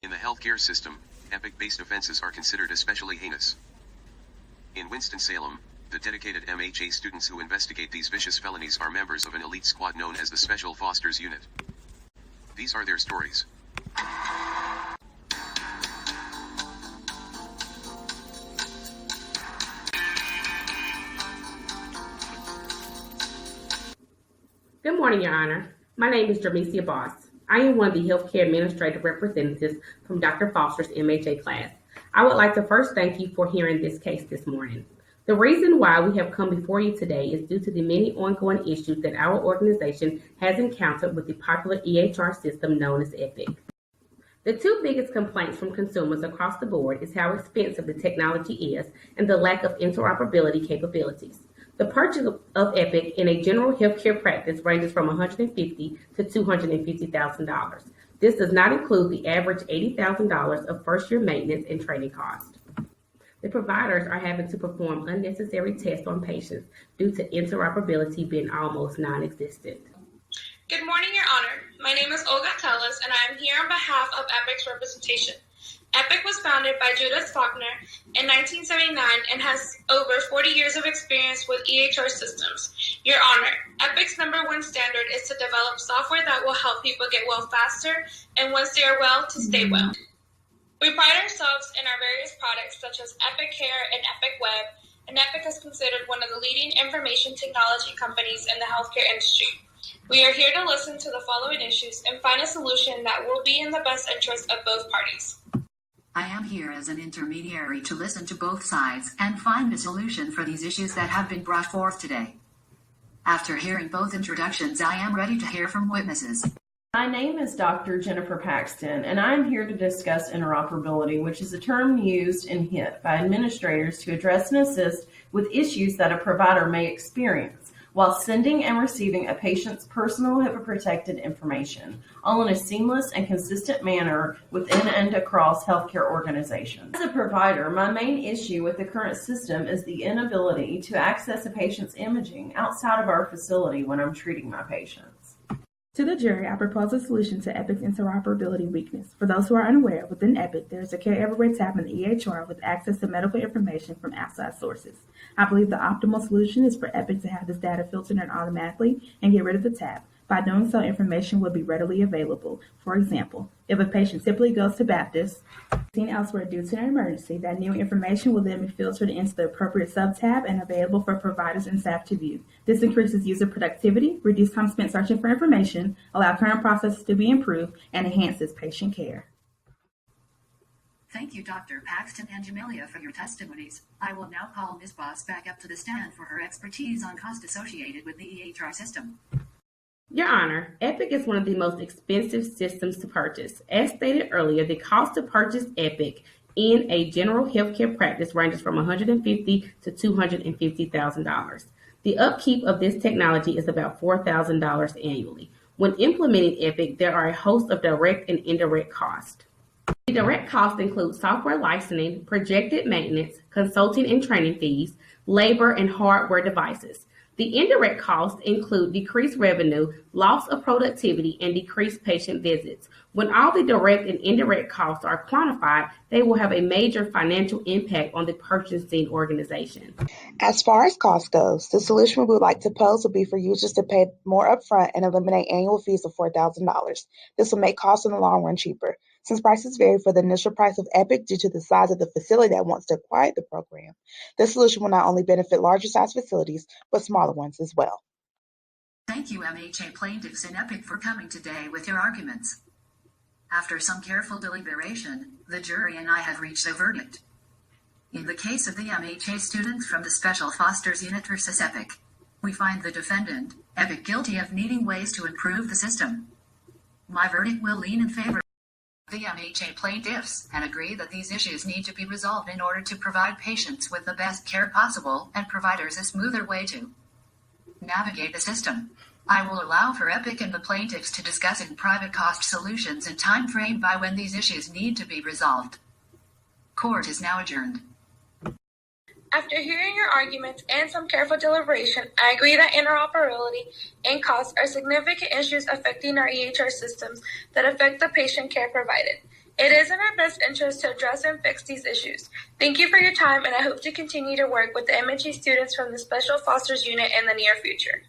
In the healthcare system, Epic-based offenses are considered especially heinous. In Winston-Salem, the dedicated MHA students who investigate these vicious felonies are members of an elite squad known as the Special Fosters Unit. These are their stories. Good morning, Your Honor. My name is Jermesia. I am one of the healthcare administrative representatives from Dr. Foster's MHA class. I would like to first thank you for hearing this case this morning. The reason why we have come before you today is due to the many ongoing issues that our organization has encountered with the popular EHR system known as Epic. The two biggest complaints from consumers across the board is how expensive the technology is and the lack of interoperability capabilities. The purchase of Epic in a general healthcare practice ranges from $150,000 to $250,000. This does not include the average $80,000 of first-year maintenance and training costs. The providers are having to perform unnecessary tests on patients due to interoperability being almost non-existent. Good morning, Your Honor. My name is Olga, and I am here on behalf of Epic's representation. Epic was founded by Judith Faulkner in 1979 and has over 40 years of experience with EHR systems. Your Honor, Epic's #1 standard is to develop software that will help people get well faster and once they are well, to stay well. We pride ourselves in our various products such as Epic Care and Epic Web, and Epic is considered one of the leading information technology companies in the healthcare industry. We are here to listen to the following issues and find a solution that will be in the best interest of both parties. I am here as an intermediary to listen to both sides and find a solution for these issues that have been brought forth today. After hearing both introductions, I am ready to hear from witnesses. My name is Dr. Jennifer Paxton, and I am here to discuss interoperability, which is a term used in HIT by administrators to address and assist with issues that a provider may experience while sending and receiving a patient's personal HIPAA-protected information, all in a seamless and consistent manner within and across healthcare organizations. As a provider, my main issue with the current system is the inability to access a patient's imaging outside of our facility when I'm treating my patients. To the jury, I propose a solution to Epic's interoperability weakness. For those who are unaware, within Epic, there is a Care Everywhere tab in the EHR with access to medical information from outside sources. I believe the optimal solution is for Epic to have this data filtered in automatically and get rid of the tab. By doing so, information will be readily available. For example, if a patient simply goes to Baptist, seen elsewhere due to an emergency, that new information will then be filtered into the appropriate sub-tab and available for providers and staff to view. This increases user productivity, reduces time spent searching for information, allows current processes to be improved, and enhances patient care. Thank you, Dr. Paxton and Jamellia, for your testimonies. I will now call Ms. Boss back up to the stand for her expertise on costs associated with the EHR system. Your Honor, Epic is one of the most expensive systems to purchase. As stated earlier, the cost to purchase Epic in a general healthcare practice ranges from $150,000 to $250,000. The upkeep of this technology is about $4,000 annually. When implementing Epic, there are a host of direct and indirect costs. The direct costs include software licensing, projected maintenance, consulting and training fees, labor, and hardware devices. The indirect costs include decreased revenue, loss of productivity, and decreased patient visits. When all the direct and indirect costs are quantified, they will have a major financial impact on the purchasing organization. As far as cost goes, the solution we would like to pose would be for users to pay more upfront and eliminate annual fees of $4,000. This will make costs in the long run cheaper. Since prices vary for the initial price of Epic due to the size of the facility that wants to acquire the program, this solution will not only benefit larger size facilities, but smaller ones as well. Thank you, MHA plaintiffs and Epic, for coming today with your arguments. After some careful deliberation, the jury and I have reached a verdict. In the case of the MHA students from the Special Fosters Unit versus Epic, we find the defendant, Epic, guilty of needing ways to improve the system. My verdict will lean in favor the MHA plaintiffs and agree that these issues need to be resolved in order to provide patients with the best care possible and providers a smoother way to navigate the system. I will allow for Epic and the plaintiffs to discuss in private cost solutions and time frame by when these issues need to be resolved. Court is now adjourned. After hearing your arguments and some careful deliberation, I agree that interoperability and costs are significant issues affecting our EHR systems that affect the patient care provided. It is in our best interest to address and fix these issues. Thank you for your time, and I hope to continue to work with the MHA students from the Special Fosters Unit in the near future.